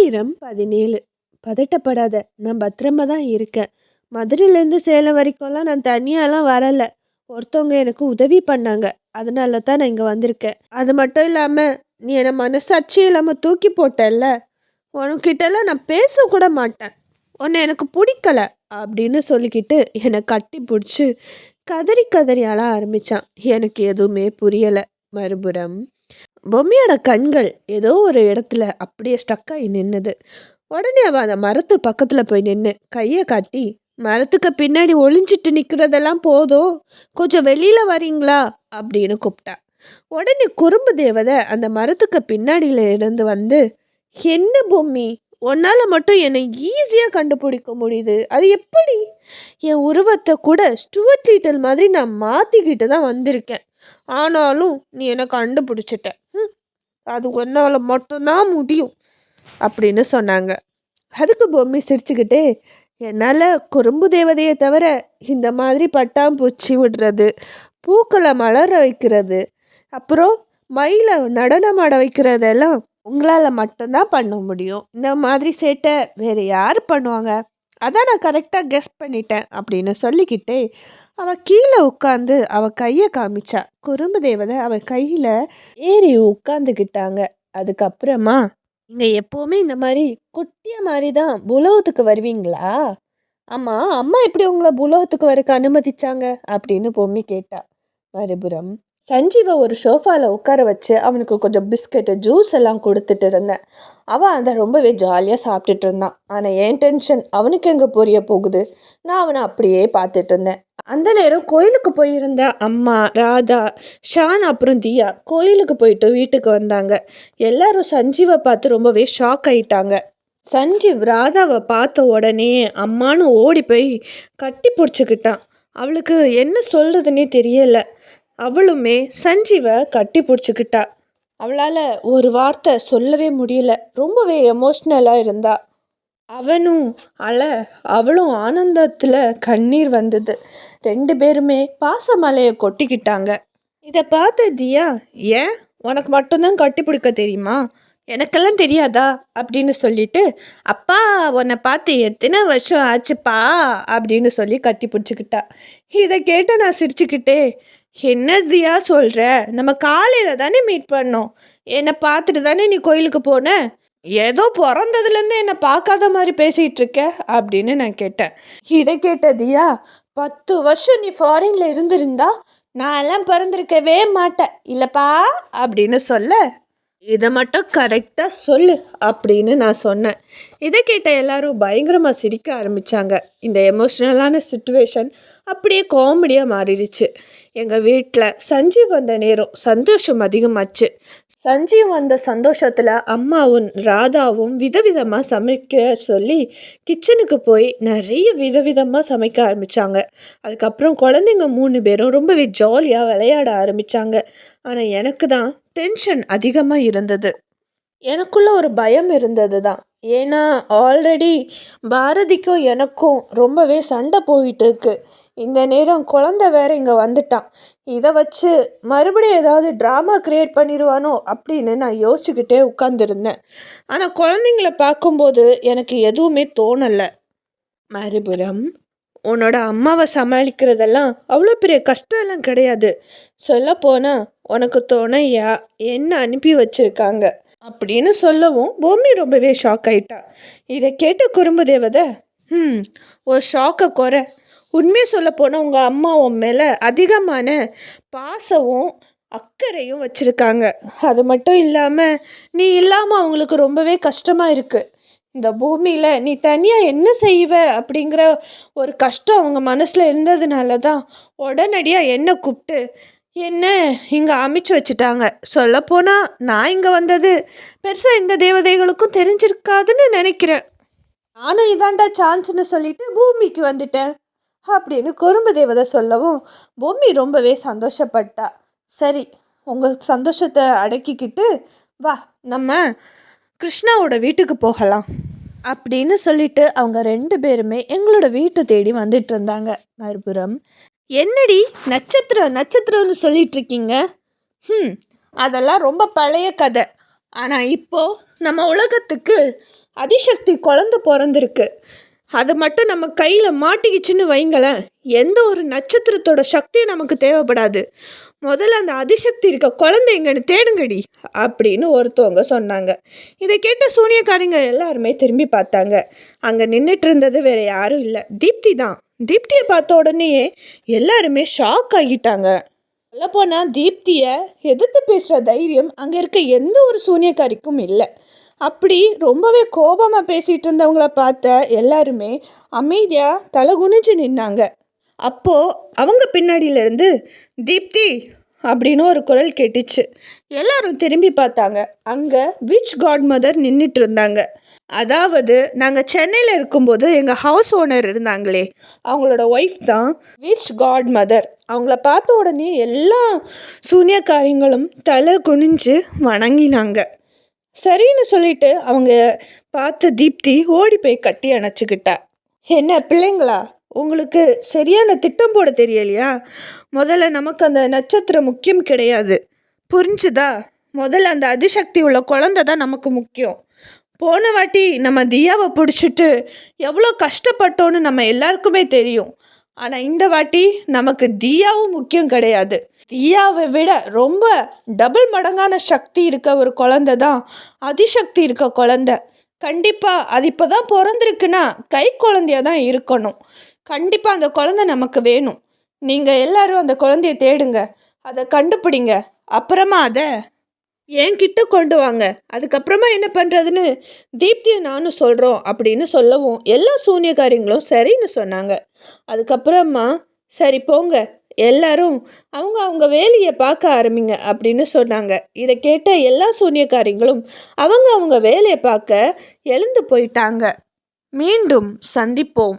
அத்தியாயம் 17. பதட்டப்படாத, நான் பத்திரமா தான் இருக்கேன். மதுரையிலேருந்து சேலம் வரைக்கும்லாம் நான் தனியாலாம் வரலை. ஒருத்தவங்க எனக்கு உதவி பண்ணாங்க. அதனால தான் நான் இங்கே வந்திருக்கேன். அது மட்டும் இல்லாமல் நீ என்னை மனசாட்சி இல்லாமல் தூக்கி போட்டல்ல, உனக்கிட்டலாம் நான் பேசக்கூட மாட்டேன். உன்னை எனக்கு பிடிக்கல அப்படின்னு சொல்லிக்கிட்டு என்னை கட்டி பிடிச்சி கதறி கதறி அழ ஆரம்பித்தான். எனக்கு எதுவுமே புரியலை. மறுபுறம் பொம்மியோட கண்கள் ஏதோ ஒரு இடத்துல அப்படியே ஸ்டக்காகி நின்னுது. உடனே அவள் அந்த மரத்து பக்கத்தில் போய் நின்று கையை காட்டி, மரத்துக்கு பின்னாடி ஒளிஞ்சிட்டு நிற்கிறதெல்லாம் போதும், கொஞ்சம் வெளியில் வரீங்களா அப்படின்னு கூப்பிட்டா. உடனே குறும்பு தேவதை அந்த மரத்துக்கு பின்னாடியில் இருந்து வந்து, என்ன பொம்மி, உன்னால் மட்டும் என்னை ஈஸியாக கண்டுபிடிக்க முடியுது, அது எப்படி? என் உருவத்தை கூட ஸ்டுவர்ட் லிட்டில் மாதிரி நான் மாற்றிக்கிட்டு தான் வந்திருக்கேன். ஆனாலும் நீ என்னை கண்டுபிடிச்சிட்ட. அது ஒன்றால் மட்டும்தான் முடியும் அப்படின்னு சொன்னாங்க. அதுக்கு பொம்மி சிரிச்சுக்கிட்டே, என்னால் குறும்பு தேவதையை தவிர இந்த மாதிரி பட்டாம்பூச்சி விடுறது, பூக்களை மலர வைக்கிறது, அப்புறம் மயிலை நடனமாட வைக்கிறதெல்லாம் உங்களால் மட்டும்தான் பண்ண முடியும். இந்த மாதிரி சேட்டை வேறு யார் பண்ணுவாங்க? அதான் நான் கரெக்டாக கெஸ் பண்ணிட்டேன் அப்படின்னு சொல்லிக்கிட்டே அவள் கீழே உட்காந்து அவள் கையை காமிச்சா. குறும்பு தேவதை அவள் கையில் ஏறி உட்காந்துக்கிட்டாங்க. அதுக்கப்புறமா, இங்கே எப்போவுமே இந்த மாதிரி குட்டிய மாதிரி தான் புலவத்துக்கு வருவீங்களா? ஆமாம், அம்மா எப்படி உங்களை புலவத்துக்கு வரக்கு அனுமதிச்சாங்க அப்படின்னு பொம்மி கேட்டா. மறுபுறம் சஞ்சீவை ஒரு சோஃபாவில் உட்கார வச்சு அவனுக்கு கொஞ்சம் பிஸ்கட்டு ஜூஸ் எல்லாம் கொடுத்துட்டு இருந்தேன். அவன் அதை ரொம்பவே ஜாலியாக சாப்பிட்டுட்டு இருந்தான். ஆனால் என் டென்ஷன் அவனுக்கு எங்கே புரிய போகுது. நான் அவனை அப்படியே பார்த்துட்டு இருந்தேன். அந்த நேரம் கோயிலுக்கு போயிருந்த அம்மா, ராதா, ஷான் அப்புறம் தியா கோயிலுக்கு போயிட்டு வீட்டுக்கு வந்தாங்க. எல்லாரும் சஞ்சீவை பார்த்து ரொம்பவே ஷாக் ஆயிட்டாங்க. சஞ்சீவ் ராதாவை பார்த்த உடனே அம்மானு ஓடி போய் கட்டி பிடிச்சிக்கிட்டான். அவளுக்கு என்ன சொல்கிறதுனே தெரியலை. அவளுமே சஞ்சீவை கட்டி பிடிச்சிக்கிட்டா. அவளால் ஒரு வார்த்தை சொல்லவே முடியல. ரொம்பவே எமோஷ்னலாக இருந்தா. அவனும் அவளும் ஆனந்தத்தில் கண்ணீர் வந்தது. 2 பேருமே பாசமலையை கொட்டிக்கிட்டாங்க. இதை பார்த்த தியா, ஏன் உனக்கு மட்டும்தான் கட்டி பிடிக்க தெரியுமா, எனக்கெல்லாம் தெரியாதா அப்படின்னு சொல்லிட்டு, அப்பா உன்னை பார்த்து எத்தனை வருஷம் ஆச்சுப்பா அப்படின்னு சொல்லி கட்டி பிடிச்சிக்கிட்டா. இதை கேட்ட நான் சிரிச்சுக்கிட்டே, என்ன தியா சொல்கிற, நம்ம காலையில் தானே மீட் பண்ணோம், என்னை பார்த்துட்டு தானே நீ கோயிலுக்கு போன, ஏதோ பிறந்ததுலேருந்து என்னை பார்க்காத மாதிரி பேசிகிட்டு இருக்க அப்படின்னு நான் கேட்டேன். இதை கேட்ட தியா, 10 வருஷம் நீ ஃபாரின்ல இருந்திருந்தா நான் எல்லாம் பிறந்திருக்கவே மாட்டேன் இல்லைப்பா அப்படின்னு சொல்ல, இதை மட்டும் கரெக்டாக சொல்லு அப்படின்னு நான் சொன்னேன். இதை கேட்ட எல்லாரும் பயங்கரமாக சிரிக்க ஆரம்பித்தாங்க. இந்த எமோஷ்னலான சுச்சுவேஷன் அப்படியே காமெடியாக மாறிடுச்சு. எங்கள் வீட்டில் சஞ்சீவ் வந்த நேரம் சந்தோஷம் அதிகமாச்சு. சஞ்சீவ் வந்த சந்தோஷத்தில் அம்மாவும் ராதாவும் விதவிதமாக சமைக்க சொல்லி கிச்சனுக்கு போய் நிறைய விதவிதமாக சமைக்க ஆரம்பித்தாங்க. அதுக்கப்புறம் குழந்தைங்க 3 பேரும் ரொம்பவே ஜாலியாக விளையாட ஆரம்பித்தாங்க. ஆனால் எனக்கு தான் டென்ஷன் அதிகமாக இருந்தது. எனக்குள்ள ஒரு பயம் இருந்தது தான். ஏன்னா ஆல்ரெடி பாரதிக்கும் எனக்கும் ரொம்பவே சண்டை போயிட்டு இருக்கு. இந்த நேரம் குழந்தை வேற இங்கே வந்துட்டான். இதை வச்சு மறுபடியும் ஏதாவது ட்ராமா க்ரியேட் பண்ணிடுவானோ அப்படின்னு நான் யோசிச்சுக்கிட்டே உட்காந்துருந்தேன். ஆனால் குழந்தைங்கள பார்க்கும்போது எனக்கு எதுவுமே தோணலை. மறுபுறம் உன்னோட அம்மாவை சமாளிக்கிறதெல்லாம் அவ்வளோ பெரிய கஷ்டம் எல்லாம் கிடையாது. சொல்லப்போனால் உனக்கு துணையா என்ன அனுப்பி வச்சுருக்காங்க அப்படின்னு சொல்லவும் பொம்மி ரொம்பவே ஷாக் ஆயிட்டா. இதை கேட்ட குறும்பு தேவதை, ஒரு ஷாக்கை குறை, உண்மையை சொல்லப்போனால் உங்கள் அம்மா உன் மேலே அதிகமான பாசமும் அக்கறையும் வச்சுருக்காங்க. அது மட்டும் இல்லாமல் நீ இல்லாமல் அவங்களுக்கு ரொம்பவே கஷ்டமாக இருக்குது. இந்த பூமியில் நீ தனியாக என்ன செய்வ அப்படிங்கிற ஒரு கஷ்டம் அவங்க மனசில் இருந்ததுனால தான் உடனடியாக என்னை கூப்பிட்டு என்ன இங்கே அமைச்சு வச்சுட்டாங்க. சொல்லப்போனால் நான் இங்கே வந்தது பெருசாக இந்த தேவதைகளுக்கும் தெரிஞ்சிருக்காதுன்னு நினைக்கிறேன். நானும் இதாண்டா சான்ஸ்னு சொல்லிட்டு பூமிக்கு வந்துட்டேன் அப்படின்னு குறும்பு தேவதை சொல்லவும் பூமி ரொம்பவே சந்தோஷப்பட்டா. சரி, உங்கள் சந்தோஷத்தை அடக்கிக்கிட்டு வா, நம்ம கிருஷ்ணாவோட வீட்டுக்கு போகலாம் அப்படின்னு சொல்லிட்டு அவங்க 2 பேருமே எங்களோட வீட்டை தேடி வந்துட்டு இருந்தாங்க. மறுபுறம், என்னடி நட்சத்திரம்னு சொல்லிட்டு இருக்கீங்க? அதெல்லாம் ரொம்ப பழைய கதை. ஆனால் இப்போது நம்ம உலகத்துக்கு அதிசக்தி குழந்தை பிறந்திருக்கு. அது மட்டும் நம்ம கையில் மாட்டிக்கிச்சுன்னு வைங்களேன், எந்த ஒரு நட்சத்திரத்தோட சக்தியும் நமக்கு தேவைப்படாது. முதல்ல அந்த அதிசக்தி இருக்க குழந்தை எங்கன்னு தேடுங்கடி அப்படின்னு ஒருத்தவங்க சொன்னாங்க. இதை கேட்ட சூனியக்காரிங்க எல்லாருமே திரும்பி பார்த்தாங்க. அங்கே நின்றுட்டு இருந்தது வேற யாரும் இல்லை, தீப்தி தான். தீப்தியை பார்த்த உடனேயே எல்லாருமே ஷாக் ஆகிட்டாங்க. சொல்லப்போனால் தீப்தியை எதிர்த்து பேசுகிற தைரியம் அங்கே இருக்க எந்த ஒரு சூனியக்காரிக்கும் இல்லை. அப்படி ரொம்பவே கோபமாக பேசிகிட்டு இருந்தவங்கள பார்த்த எல்லாருமே அமைதியாக தலை குனிஞ்சு நின்னாங்க. அப்போது அவங்க பின்னாடியிலேருந்து தீப்தி அப்படின்னு ஒரு குரல் கேட்டுச்சு. எல்லாரும் திரும்பி பார்த்தாங்க. அங்கே விச் காட் மதர் நின்றுட்டு இருந்தாங்க. அதாவது நாங்கள் சென்னையில் இருக்கும்போது எங்கள் ஹவுஸ் ஓனர் இருந்தாங்களே, அவங்களோட ஒய்ஃப் தான் விச் காட் மதர். அவங்கள பார்த்த உடனே எல்லா சூனியக்காரிங்களும் தலை குனிஞ்சு வணங்கினாங்க. சரின்னு சொல்லிட்டு அவங்க பார்த்து தீப்தி ஓடி போய் கட்டி அணைச்சிக்கிட்டா. என்ன பிள்ளைங்களா, உங்களுக்கு சரியான திட்டம் போட தெரியலையா? முதல்ல நமக்கு அந்த நட்சத்திரம் முக்கியம் கிடையாது, புரிஞ்சுதா? முதல்ல அந்த அதிசக்தி உள்ள குழந்தை தான் நமக்கு முக்கியம். போன வாட்டி நம்ம தியாவை பிடிச்சிட்டு எவ்வளோ கஷ்டப்பட்டோன்னு நம்ம எல்லாருக்குமே தெரியும். ஆனால் இந்த வாட்டி நமக்கு தியாவும் முக்கியம் கிடையாது. தியாவை விட ரொம்ப டபுள் மடங்கான சக்தி இருக்க ஒரு குழந்தை தான் அதிசக்தி இருக்க குழந்தை. கண்டிப்பாக அது இப்போ தான் பிறந்திருக்குன்னா கை குழந்தையாக தான் இருக்கணும். கண்டிப்பாக அந்த குழந்தை நமக்கு வேணும். நீங்கள் எல்லாரும் அந்த குழந்தைய தேடுங்க, அதை கண்டுபிடிங்க, அப்புறமா அதை என்கிட்ட கொண்டு வாங்க. அதுக்கப்புறமா என்ன பண்ணுறதுன்னு தீப்தியை நானும் சொல்கிறோம் அப்படின்னு சொல்லவும் எல்லா சூனியக்காரிங்களும் சரின்னு சொன்னாங்க. அதுக்கப்புறமா சரி போங்க, எல்லாரும் அவங்க அவங்க வேலையை பார்க்க ஆரம்பிங்க அப்படின்னு சொன்னாங்க. இதை கேட்ட எல்லா சூனியக்காரிங்களும் அவங்க அவங்க வேலையை பார்க்க எழுந்து போயிட்டாங்க. மீண்டும் சந்திப்போம்.